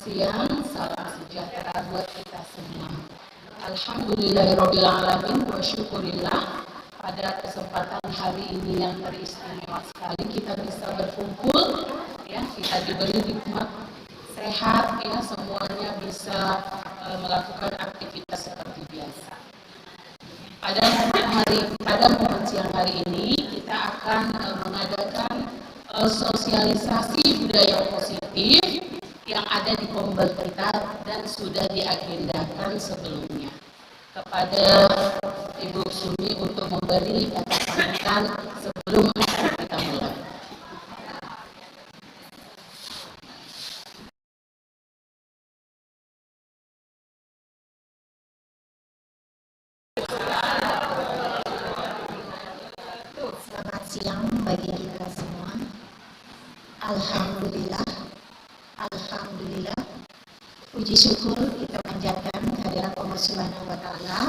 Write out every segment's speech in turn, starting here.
siang, salam sejahtera buat kita semua. Alhamdulillahirrabbilalamin wa syukurillah. Pada kesempatan hari ini yang teristimewa sekali kita bisa berkumpul, ya, kita diberi nikmat sehat, ya, semuanya bisa melakukan aktivitas seperti biasa. Pada momen siang hari ini kita akan mengadakan sosialisasi budaya positif yang ada di Kombel kita dan sudah diagendakan sebelumnya. Kepada Ibu Sumi untuk memberi kata sambutan sebelum kita mulai. Selamat siang bagi kita semua. Alhamdulillah, puji syukur kita panjatkan kehadirat Allah Subhanahu wa Ta'ala,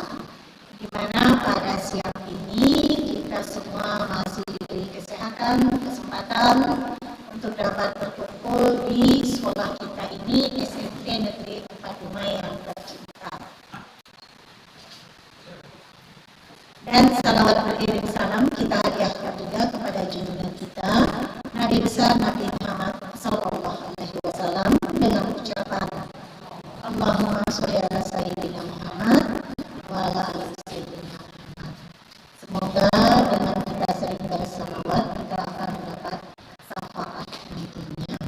di mana pada siang ini kita semua masih diberi kesehatan, kesempatan untuk dapat berkumpul di sekolah kita ini, SMP Negeri 4 Dumai yang tercinta. Dan salawat beriring salam kita hadiahkan juga kepada junjungan kita Nabi besar Nabi Muhammad Sallallahu Alaihi Wasallam dengan ucapan Allahumma sholli ala sayyidina Muhammad wa ala ali sayyidina Muhammad. Semoga dengan kita sering bersalawat kita akan mendapat syafaat nantinya.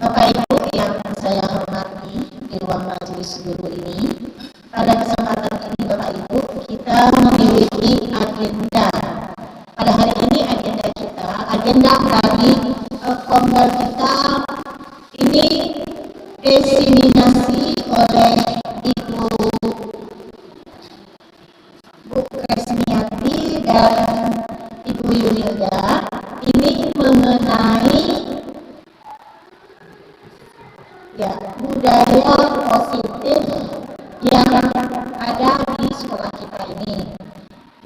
Bapak Ibu yang saya hormati di ruang majelis guru ini, pada kesempatan ini Bapak Ibu kita memiliki agenda. Pada hari ini agenda dari Kombel kita ini diseminasi oleh Ibu Kresmiati dan Ibu Yunilda. Ini mengenai budaya positif yang ada di sekolah kita ini.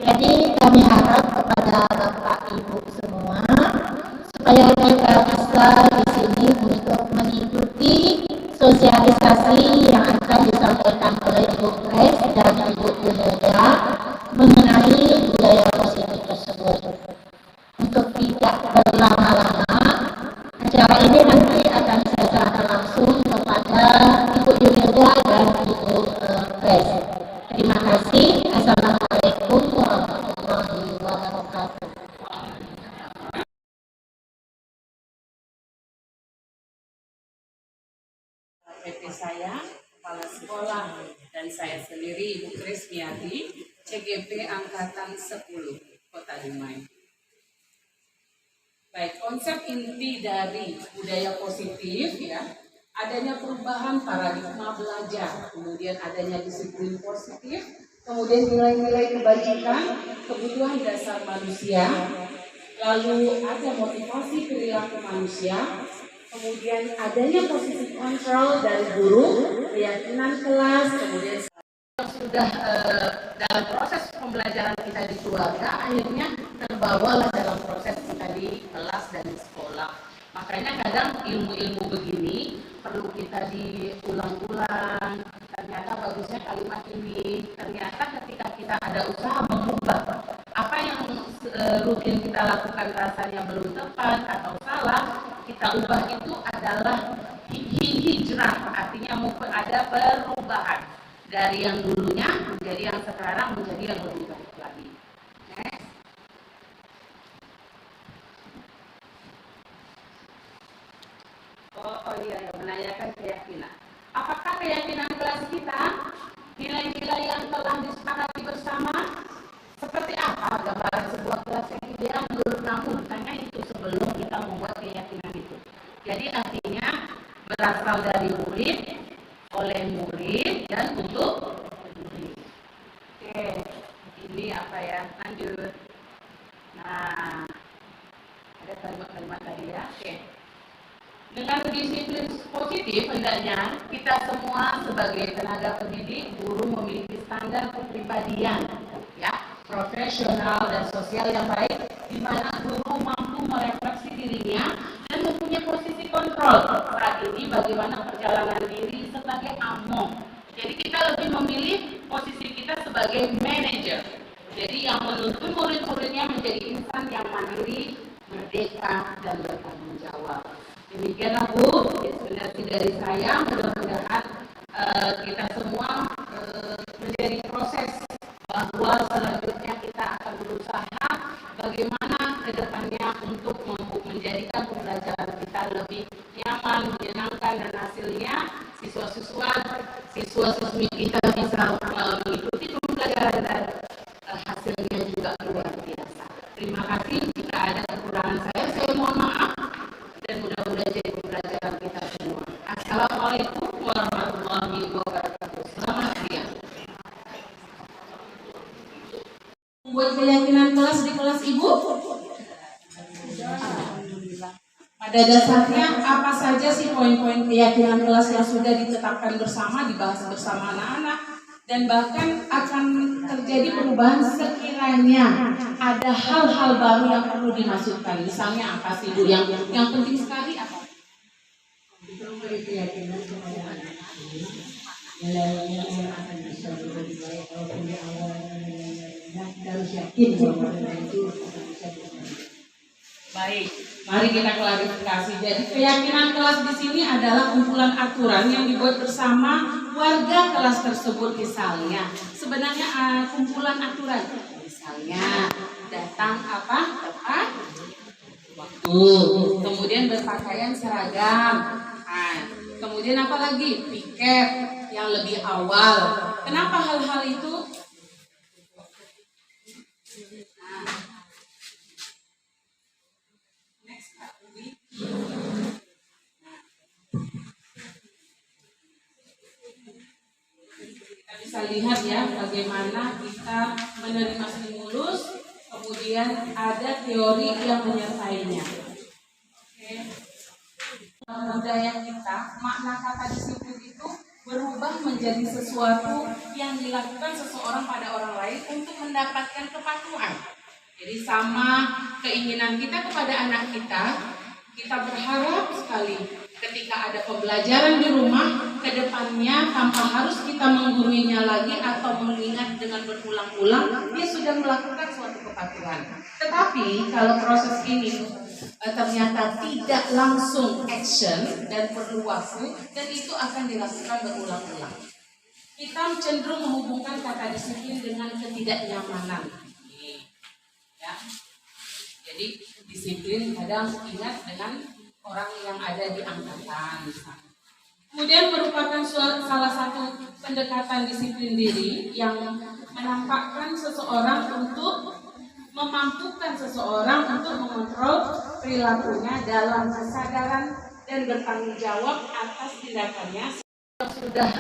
Jadi kami harap kepada Bapak Ibu semua supaya kita bisa di sini untuk mengikuti sosialisasi yang akan disampaikan oleh Ibu Kres dan Ibu Yunilda mengenai budaya positif tersebut. Untuk tidak berlama-lama, acara ini nanti akan saya serahkan langsung kepada Ibu Yunilda dan Ibu Kres. Terima kasih. Assalamualaikum warahmatullahi wabarakatuh. PT saya, Kepala Sekolah, dan saya sendiri Ibu Kresmiati, CGP Angkatan 10, Kota Dumai. Baik, konsep inti dari budaya positif, ya, adanya perubahan paradigma belajar, kemudian adanya disiplin positif, kemudian nilai-nilai kebajikan, kebutuhan dasar manusia, lalu ada motivasi perilaku manusia, kemudian adanya posisi kontrol dari guru, keyakinan kelas, kemudian sudah dalam proses pembelajaran kita di keluarga, akhirnya terbawalah dalam proses kita di kelas dan di sekolah. Makanya kadang ilmu-ilmu begini perlu kita diulang-ulang. Ternyata bagusnya kalimat ini. Ternyata ketika kita ada usaha mengubah apa yang rutin kita lakukan rasanya belum tepat atau salah, kita ubah itu adalah hijrah, artinya ada perubahan dari yang dulunya menjadi yang sekarang menjadi yang lebih baik lagi. Next. Oh iya, menanyakan keyakinan. Apakah keyakinan kelas kita, nilai-nilai yang telah disepakati bersama, seperti apa gambaran sebuah kelas yang ideal menurut kamu? Tanya itu sebelum kita membuat keyakinan itu. Jadi artinya berasal dari murid, oleh murid, dan untuk murid. Oke, ini apa ya? Lanjut. Nah, ada kalimat-kalimat tadi ya. Oke. Dengan disiplin positif, hendaknya kita semua sebagai tenaga pendidik, guru memiliki standar kepribadian, ya, profesional dan sosial yang baik, di mana guru mampu merefleksi dirinya dan mempunyai posisi kontrol. Saat ini ini bagaimana perjalanan diri sebagai among. Jadi kita lebih memilih posisi kita sebagai manajer. Jadi yang menuntun murid-muridnya menjadi insan yang mandiri, merdeka, dan bertanggung jawab. Demikianlah Bu, inspirasi dari saya. Mudah-mudahan kita semua menjadi proses bahwa selanjutnya kita akan berusaha bagaimana ke depannya untuk menjadikan pembelajaran kita lebih nyaman, menyenangkan, dan hasilnya siswa-siswi kita bisa mengikuti pembelajaran dan hasilnya juga luar biasa. Terima kasih. Jika ada kekurangan saya mohon maaf, dan mudah-mudahan jadi pembelajaran kita semua. Assalamualaikum warahmatullahi wabarakatuh. Selamat siang. Buat keyakinan kelas di kelas Ibu. Pada dasarnya apa saja sih poin-poin keyakinan kelas yang sudah ditetapkan bersama, dibahas bersama anak-anak, dan bahkan akan terjadi perubahan sekiranya ada hal-hal baru yang perlu dimasukkan. Misalnya apa sih Bu yang penting sekali apa? Keyakinan kepada anak nilainya akan bisa lebih baik kalau punya awal kita harus yakin bahwa itu akan bisa dilakukan. Baik, mari kita klarifikasi. Jadi keyakinan kelas di sini adalah kumpulan aturan yang dibuat bersama warga kelas tersebut. Misalnya, sebenarnya kumpulan aturan. Misalnya, datang apa? Tepat waktu. Kemudian berpakaian seragam. Kemudian apa lagi? Piket yang lebih awal. Kenapa hal-hal itu? Kita bisa lihat ya bagaimana kita menerima stimulus, kemudian ada teori yang menyertainya. Oke. Budaya kita, makna kata disiplin itu berubah menjadi sesuatu yang dilakukan seseorang pada orang lain untuk mendapatkan kepatuhan. Jadi sama keinginan kita kepada anak kita berharap sekali ketika ada pembelajaran di rumah, ke depannya tanpa harus kita menggurunya lagi atau mengingat dengan berulang-ulang, dia sudah melakukan suatu kepatuhan. Tetapi kalau proses ini ternyata tidak langsung action dan perlu waktu, dan itu akan dilakukan berulang-ulang. Kita cenderung menghubungkan kata disiplin dengan ketidaknyamanan. Ya. Jadi disiplin kadang ingat dengan orang yang ada di angkatan misalnya. Kemudian merupakan salah satu pendekatan disiplin diri yang menampakkan seseorang untuk memampukan seseorang untuk mengontrol perilakunya dalam kesadaran dan bertanggung jawab atas tindakannya. Sudah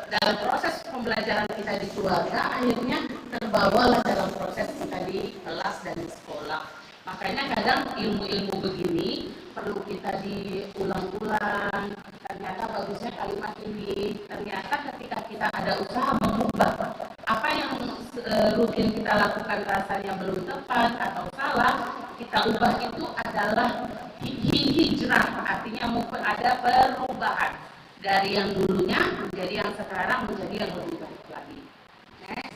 dalam proses pembelajaran kita di keluarga, akhirnya terbawalah dalam proses kita di kelas dan di sekolah. Makanya kadang ilmu-ilmu begini perlu kita diulang-ulang. Ternyata bagusnya kalimat ini. Ternyata ketika kita ada usaha mengubah apa yang rutin kita lakukan rasanya belum tepat atau salah, kita ubah itu adalah hijrah, artinya ada perubahan dari yang dulunya menjadi yang sekarang menjadi yang lebih baik lagi. Next.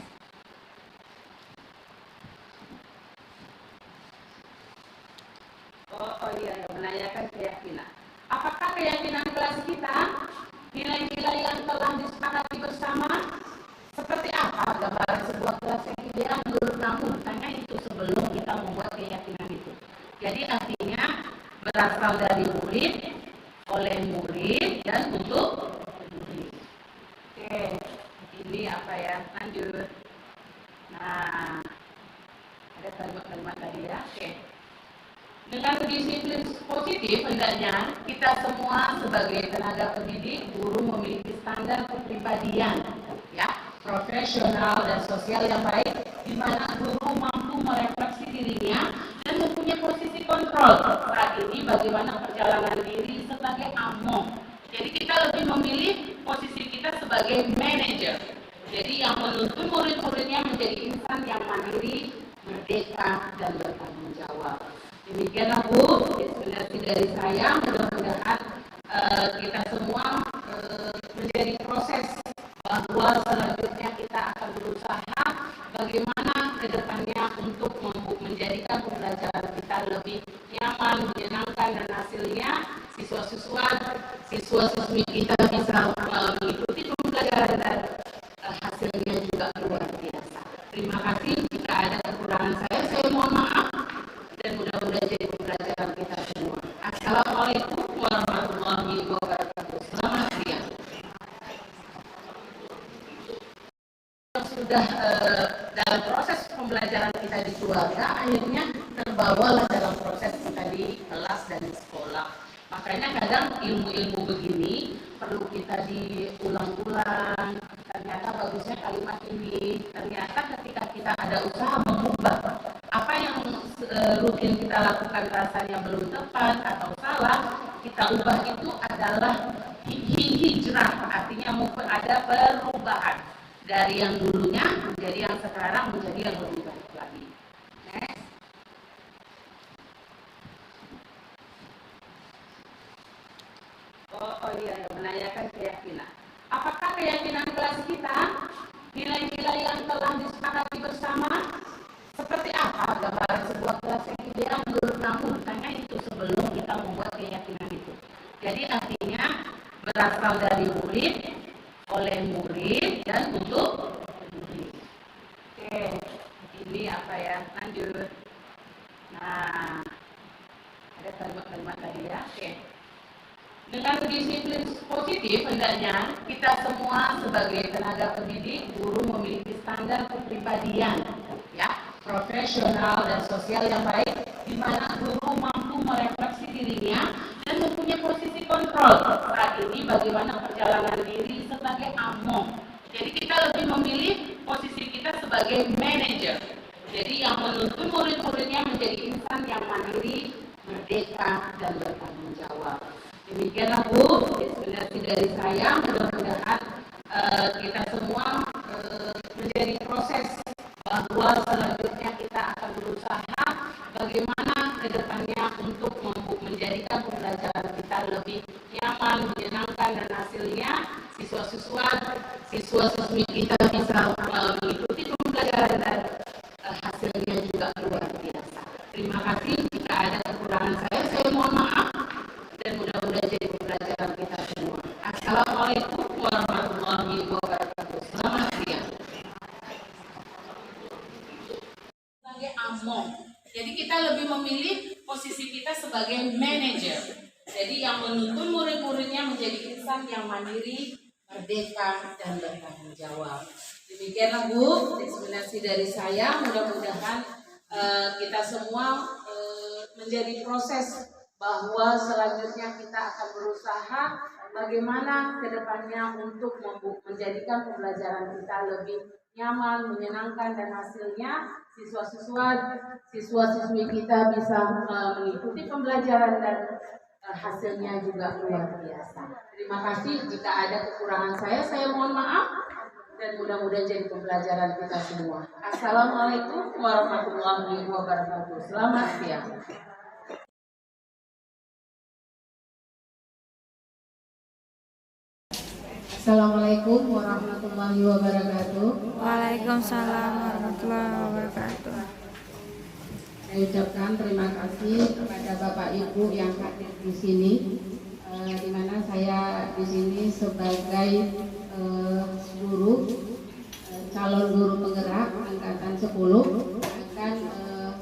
Oh iya, menanyakan keyakinan. Apakah keyakinan kelas kita nilai-nilai yang telah disepakati bersama? Seperti apa gambaran sebuah kelas yang ideal menurut kamu? Tanya itu sebelum kita membuat keyakinan itu. Jadi artinya berasal dari murid, oleh murid, dan untuk murid. Oke, ini apa ya? Lanjut. Nah, ada kalimat-kalimat tadi ya. Oke. Dengan disiplin positif, hendaknya kita semua sebagai tenaga pendidik, guru memiliki standar kepribadian, ya, profesional dan sosial yang baik, di mana guru mampu merefleksi dirinya dan mempunyai posisi kontrol saat ini bagaimana perjalanan diri sebagai among. Jadi kita lebih memilih posisi kita sebagai manajer. Jadi yang menuntun murid-muridnya menjadi insan yang mandiri, merdeka, dan bertanggung jawab. Demikianlah Bu, inspirasi dari saya. Mudah-mudahan kita semua menjadi proses bahwa selanjutnya kita akan berusaha bagaimana ke depannya untuk menjadikan pembelajaran kita lebih nyaman, menyenangkan, dan hasilnya siswa-siswi kita bisa mengikuti pembelajaran dan hasilnya juga luar biasa. Terima kasih. Jika ada kekurangan saya mohon maaf, dan mudah-mudahan jadi pembelajaran kita semua. Assalamualaikum warahmatullahi wabarakatuh. Selamat siang. Sudah dalam proses pembelajaran kita di keluarga, akhirnya terbawalah dalam proses kita di kelas dan di sekolah. Makanya kadang ilmu-ilmu begini perlu kita diulang-ulang. Ternyata bagusnya kalimat ini. Ternyata ketika kita ada usaha mengubah apa yang rutin kita lakukan rasanya belum tepat atau salah, kita ubah itu adalah hijrah, artinya ada perubahan dari yang dulunya menjadi yang sekarang menjadi yang lebih baik lagi. Next. Oh iya, menanyakan keyakinan. Apakah keyakinan kelas kita, nilai-nilai yang telah disepakati bersama, seperti apa gambaran sebuah kelas yang ideal menurut kamu? Tanya itu sebelum kita membuat keyakinan itu. Jadi artinya berasal dari murid, oleh murid, dan untuk murid. Oke, ini apa ya? Lanjut. Nah, ada kalimat-kalimat tadi ya. Oke. Dengan disiplin positif, hendaknya kita semua sebagai tenaga pendidik, guru memiliki standar kepribadian, ya, profesional dan sosial yang baik, di mana guru mampu merefleksi dirinya dan mempunyai posisi kontrol. Saat ini bagaimana perjalanan diri sebagai among. Jadi kita lebih memilih posisi kita sebagai manajer. Jadi yang menuntun murid-muridnya menjadi insan yang mandiri, merdeka, dan bertanggung jawab. Demikianlah Bu, inspirasi dari saya. Mudah-mudahan kita semua menjadi proses bahwa selanjutnya kita akan berusaha bagaimana ke depannya untuk menjadikan pembelajaran kita lebih nyaman, menyenangkan, dan hasilnya siswa-siswi kita bisa mengikuti pembelajaran dan hasilnya juga luar biasa. Terima kasih. Jika ada kekurangan saya mohon maaf, dan mudah-mudahan jadi pembelajaran kita semua. Assalamualaikum warahmatullahi wabarakatuh. Selamat siang. Sebagai among, jadi kita lebih memilih posisi kita sebagai manajer. Jadi yang menuntun murid-muridnya menjadi insan yang mandiri, merdeka, dan bertanggung jawab. Demikianlah Bu, inspirasi dari saya. Mudah-mudahan kita semua menjadi proses bahwa selanjutnya kita akan berusaha bagaimana ke depannya untuk menjadikan pembelajaran kita lebih nyaman, menyenangkan, dan hasilnya siswa-siswi kita bisa mengikuti pembelajaran dan hasilnya juga luar biasa. Terima kasih. Jika ada kekurangan saya mohon maaf, dan mudah-mudahan jadi pembelajaran kita semua. Assalamualaikum warahmatullahi wabarakatuh. Selamat siang. Assalamualaikum warahmatullahi wabarakatuh. Waalaikumsalam warahmatullahi wabarakatuh. Saya ucapkan terima kasih kepada Bapak Ibu yang hadir di sini, di mana saya di sini sebagai guru, calon guru penggerak angkatan 10 akan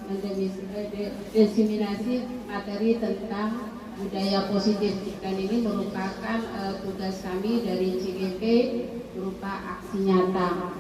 mendiseminasi materi tentang budaya positif, dan ini merupakan tugas kami dari CGP berupa aksi nyata.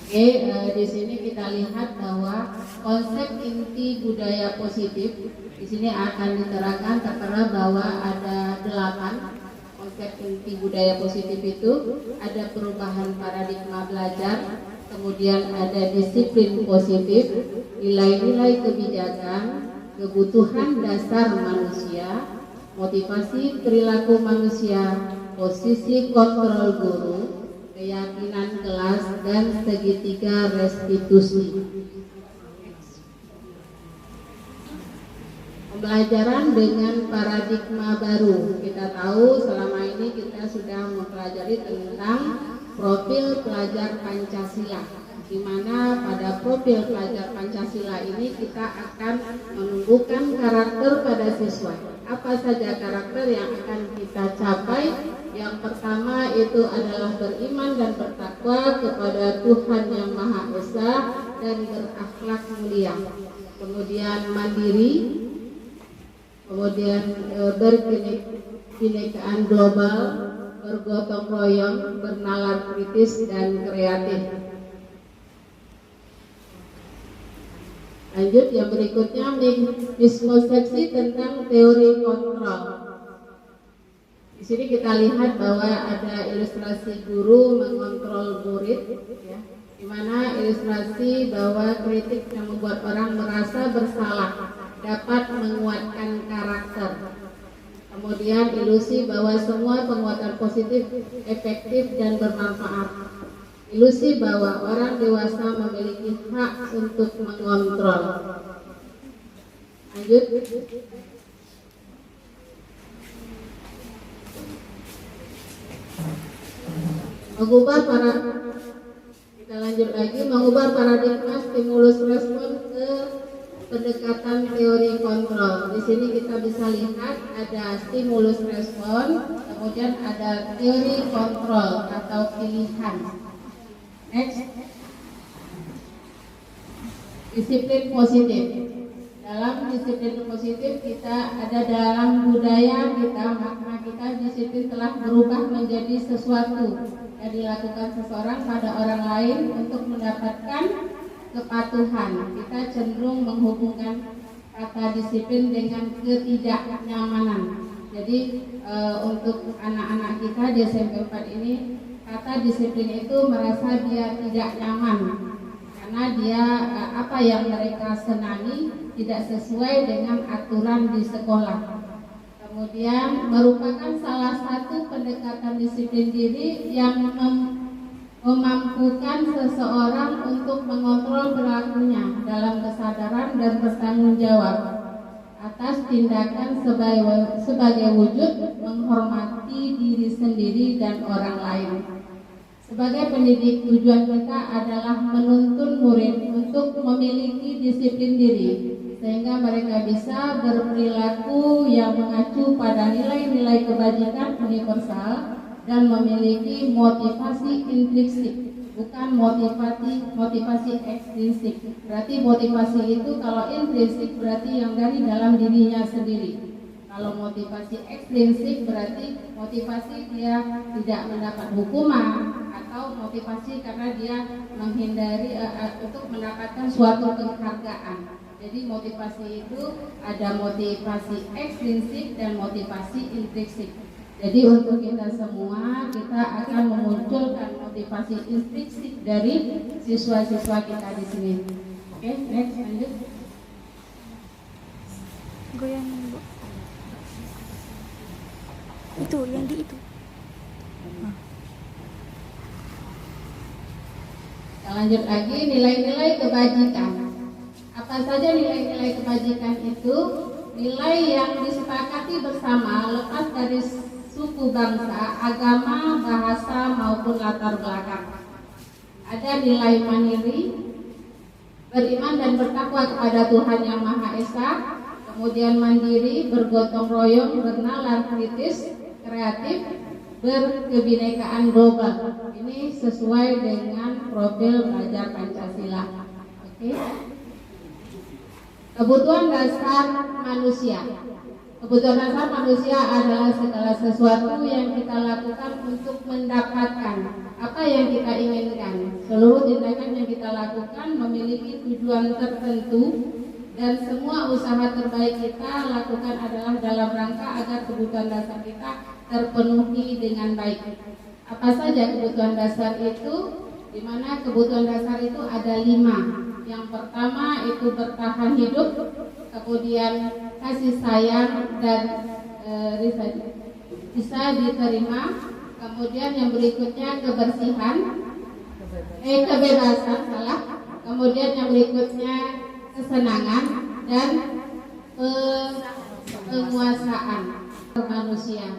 Oke, di sini kita lihat bahwa konsep inti budaya positif di sini akan diterangkan, tertera bahwa ada 8 konsep inti budaya positif itu. Ada perubahan paradigma belajar, kemudian ada disiplin positif, nilai-nilai kebijakan, kebutuhan dasar manusia, motivasi perilaku manusia, posisi kontrol guru, keyakinan kelas, dan segitiga restitusi. Pembelajaran dengan paradigma baru. Kita tahu selama ini kita sudah mempelajari tentang profil pelajar Pancasila, di mana pada profil pelajar Pancasila ini kita akan menumbuhkan karakter pada siswa. Apa saja karakter yang akan kita capai? Yang pertama itu adalah beriman dan bertakwa kepada Tuhan Yang Maha Esa dan berakhlak mulia. Kemudian mandiri, kemudian berkebinekaan global, bergotong royong, bernalar kritis dan kreatif. Lanjut yang berikutnya, miskonsepsi tentang teori kontrol. Di sini kita lihat bahwa ada ilustrasi guru mengontrol murid, ya, di mana ilustrasi bahwa kritik yang membuat orang merasa bersalah dapat menguatkan karakter. Kemudian ilusi bahwa semua penguatan positif efektif dan bermanfaat. Ilusi bahwa orang dewasa memiliki hak untuk mengontrol. Lanjut. Kita lanjut lagi, mengubah paradigma stimulus respon ke pendekatan teori kontrol. Di sini kita bisa lihat ada stimulus respon, kemudian ada teori kontrol atau pilihan. Next, disiplin positif. Dalam disiplin positif kita ada dalam budaya kita, makna kita disiplin telah berubah menjadi sesuatu yang dilakukan seseorang pada orang lain untuk mendapatkan kepatuhan. Kita cenderung menghubungkan kata disiplin dengan ketidaknyamanan. Jadi untuk anak-anak kita di SMP 4 ini, kata disiplin itu merasa dia tidak nyaman karena dia apa yang mereka senangi tidak sesuai dengan aturan di sekolah. Kemudian merupakan salah satu pendekatan disiplin diri yang memampukan seseorang untuk mengontrol perilakunya dalam kesadaran dan bertanggung jawab atas tindakan sebagai wujud menghormati diri sendiri dan orang lain. Sebagai pendidik, tujuan kita adalah menuntun murid untuk memiliki disiplin diri sehingga mereka bisa berperilaku yang mengacu pada nilai-nilai kebajikan universal dan memiliki motivasi intrinsik, bukan motivasi ekstrinsik. Berarti motivasi itu kalau intrinsik berarti yang dari dalam dirinya sendiri. Kalau motivasi ekstrinsik berarti motivasi dia tidak mendapat hukuman atau motivasi karena dia menghindari untuk mendapatkan suatu penghargaan. Jadi motivasi itu ada motivasi ekstrinsik dan motivasi intrinsik. Jadi untuk kita semua, kita akan memunculkan motivasi intrinsik dari siswa-siswa kita di sini. Oke, next, lanjut. Goyang, Bu. Itu, yang di itu. Kita lanjut lagi, nilai-nilai kebajikan. Apa saja nilai-nilai kebajikan itu? Nilai yang disepakati bersama lepas dari suku bangsa, agama, bahasa maupun latar belakang. Ada nilai mandiri, beriman dan bertakwa kepada Tuhan Yang Maha Esa, kemudian mandiri, bergotong royong, bernalar kritis, kreatif, berkebinekaan global. Ini sesuai dengan profil belajar Pancasila. Oke. Kebutuhan dasar manusia. Kebutuhan dasar manusia adalah segala sesuatu yang kita lakukan untuk mendapatkan apa yang kita inginkan. Seluruh tindakan yang kita lakukan memiliki tujuan tertentu dan semua usaha terbaik kita lakukan adalah dalam rangka agar kebutuhan dasar kita terpenuhi dengan baik. Apa saja kebutuhan dasar itu? Di mana kebutuhan dasar itu ada 5. Yang pertama itu bertahan hidup, kemudian kasih sayang dan bisa diterima, kemudian yang berikutnya kebersihan, kebebasan, kemudian yang berikutnya kesenangan dan penguasaan manusia.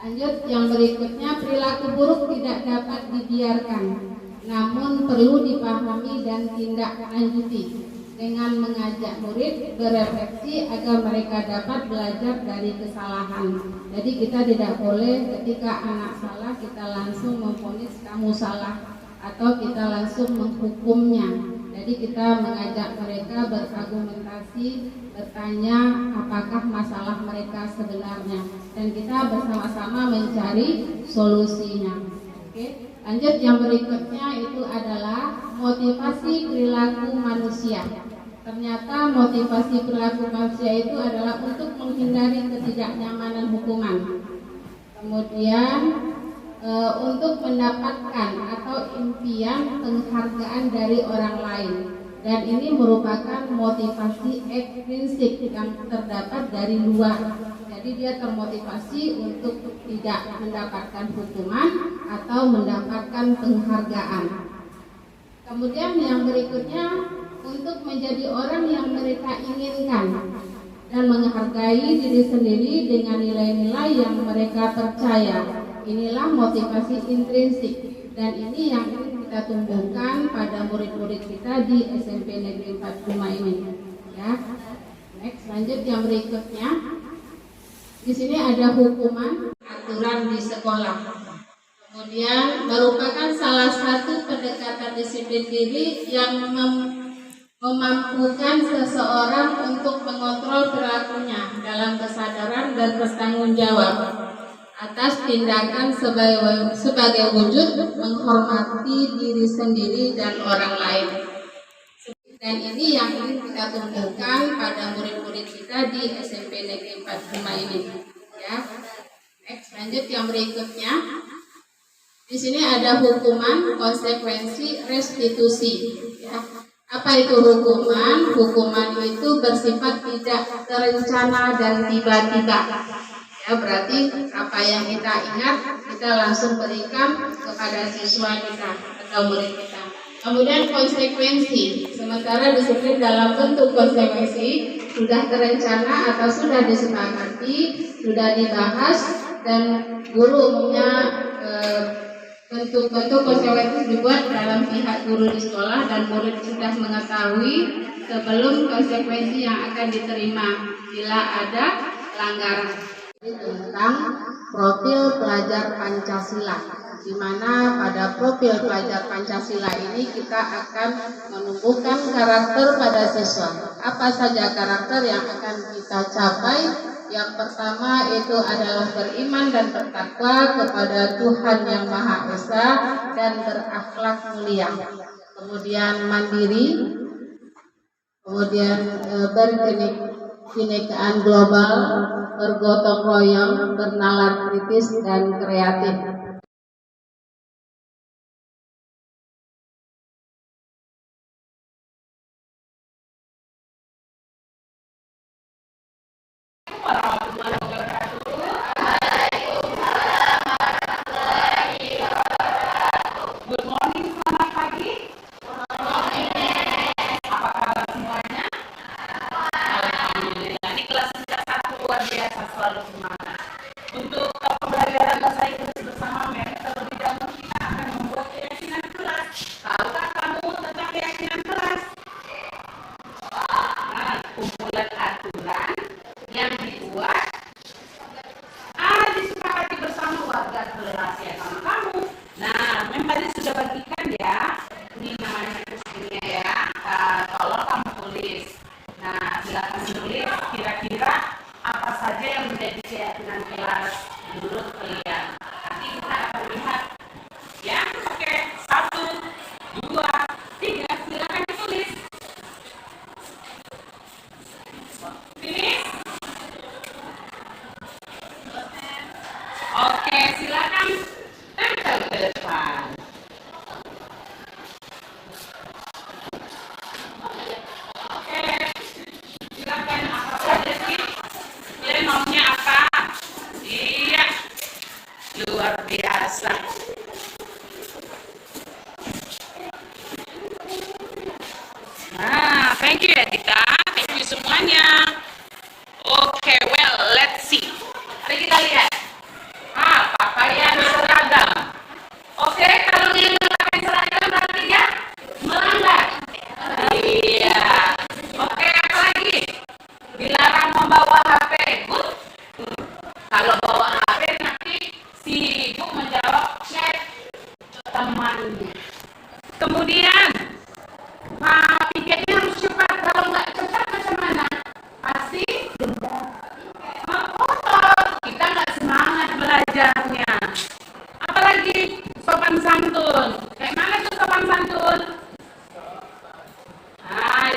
Lanjut, yang berikutnya, perilaku buruk tidak dapat dibiarkan, namun perlu dipahami dan tindak lanjuti dengan mengajak murid berefleksi agar mereka dapat belajar dari kesalahan. Jadi kita tidak boleh ketika anak salah kita langsung memvonis kamu salah atau kita langsung menghukumnya. Jadi kita mengajak mereka berargumentasi, bertanya apakah masalah mereka sebenarnya, dan kita bersama-sama mencari solusinya. Oke. Lanjut, yang berikutnya itu adalah motivasi perilaku manusia. Ternyata motivasi perilaku manusia itu adalah untuk menghindari ketidaknyamanan hukuman. Kemudian untuk mendapatkan atau impian penghargaan dari orang lain. Dan ini merupakan motivasi ekstrinsik yang terdapat dari luar. Jadi dia termotivasi untuk tidak mendapatkan hukuman atau mendapatkan penghargaan. Kemudian yang berikutnya, untuk menjadi orang yang mereka inginkan dan menghargai diri sendiri dengan nilai-nilai yang mereka percaya. Inilah motivasi intrinsik, dan ini yang ingin kita tumbuhkan pada murid-murid kita di SMP Negeri 45 ini. Ya. Next, lanjut yang berikutnya. Di sini ada hukuman aturan di sekolah. Kemudian merupakan salah satu pendekatan disiplin diri yang memampukan seseorang untuk mengontrol perilakunya dalam kesadaran dan bertanggung jawab atas tindakan sebagai wujud menghormati diri sendiri dan orang lain. Dan ini yang ingin kita tumbuhkan pada murid-murid kita di SMP Negeri 45 ini. Ya. Next, lanjut yang berikutnya. Di sini ada hukuman, konsekuensi, restitusi. Ya. Apa itu hukuman? Hukuman itu bersifat tidak terencana dan tiba-tiba. Ya, berarti apa yang kita ingat kita langsung berikan kepada siswa kita atau murid kita. Kemudian konsekuensi, sementara disiplin dalam bentuk konsekuensi sudah terencana atau sudah disepakati, sudah dibahas, dan guru umumnya bentuk-bentuk konsekuensi dibuat dalam pihak guru di sekolah dan murid sudah mengetahui sebelum konsekuensi yang akan diterima bila ada pelanggaran. Tentang profil pelajar Pancasila, di mana pada profil pelajar Pancasila ini kita akan menumbuhkan karakter pada siswa. Apa saja karakter yang akan kita capai? Yang pertama itu adalah beriman dan bertakwa kepada Tuhan Yang Maha Esa dan berakhlak mulia. Kemudian mandiri, kemudian berkenekaan global, bergotong royong, bernalar kritis dan kreatif. Good morning, selamat pagi. Apa kabar semuanya? Alhamdulillah. Ini kelas sejak 1 luar biasa, selalu semangat. Untuk pembelajaran bahasa Inggris bersama Mary, terlebih dahulu kita akan membuat keyakinan kelas. Tahukah kamu tentang keyakinan kelas? Nah, kumpulan aturan yang dibuat disepakati bersama warga toleransi sama kamu. Nah, memang sudah bagikan ya. Ini namanya kuesionernya ya. Tolong kamu tulis. Nah, silakan tulis kira-kira apa saja yang menjadi keyakinan kelas menurut kalian. Nanti kita akan lihat. Ya, oke. 1, 2, 3. Silakan ditulis. Tulis. Oke, silakan tempel ke depan. Oke, silakan apa saja sih? Nomornya apa? Iya, luar biasa. Nah, thank you ya Tita, thank you semuanya.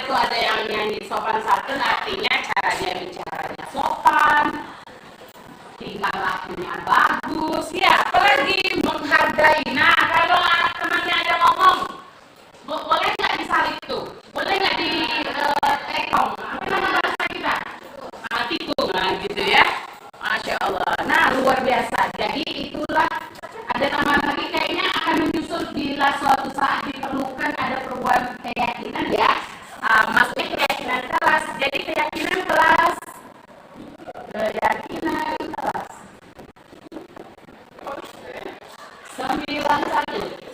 itu ada yang nyanyi sopan santun, artinya caranya bicaranya sopan, tingkah lakunya bagus, ya, apalagi menghargai. Nah, kalau temannya ada ngomong, boleh nggak disalib tuh? Boleh nggak di tekong? Apa nama bahasa kita? Tikung, nah, gitu ya. Masya Allah. Nah, luar biasa. Jadi itulah ada tambahan lagi kayaknya akan menyusul bila suatu saat diperlukan ada perubahan keyakinan ya. Maksudnya keyakinan kelas. Jadi keyakinan kelas. Keyakinan kelas. 91.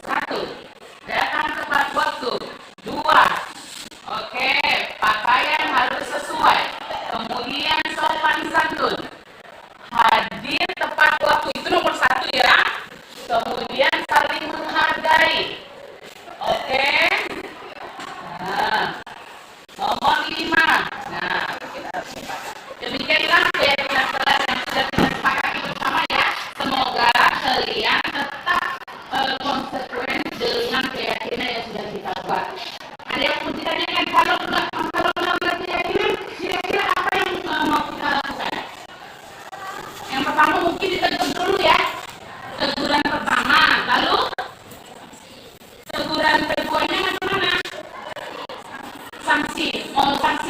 1. Datang tepat waktu. 2. Oke, pakaian harus sesuai. Kemudian sopan santun. Hadir tepat waktu, itu nomor 1 ya. Kemudian saling menghargai. Oke. Nah, nomor 5. Nah, kita harus sepakat. Demikianlah keyakinan kelas yang sudah kita sepakati bersama ya. Semoga kalian tetap konsekuen dengan keyakinan yang sudah kita buat. Ada yang mau ditanyakan kalau melanggar keyakinan, kira-kira apa yang mau kita lakukan? Yang pertama mungkin ditegur dulu ya. Teguran pertama, lalu teguran keduanya bagaimana? Sanksi. Mau sanksi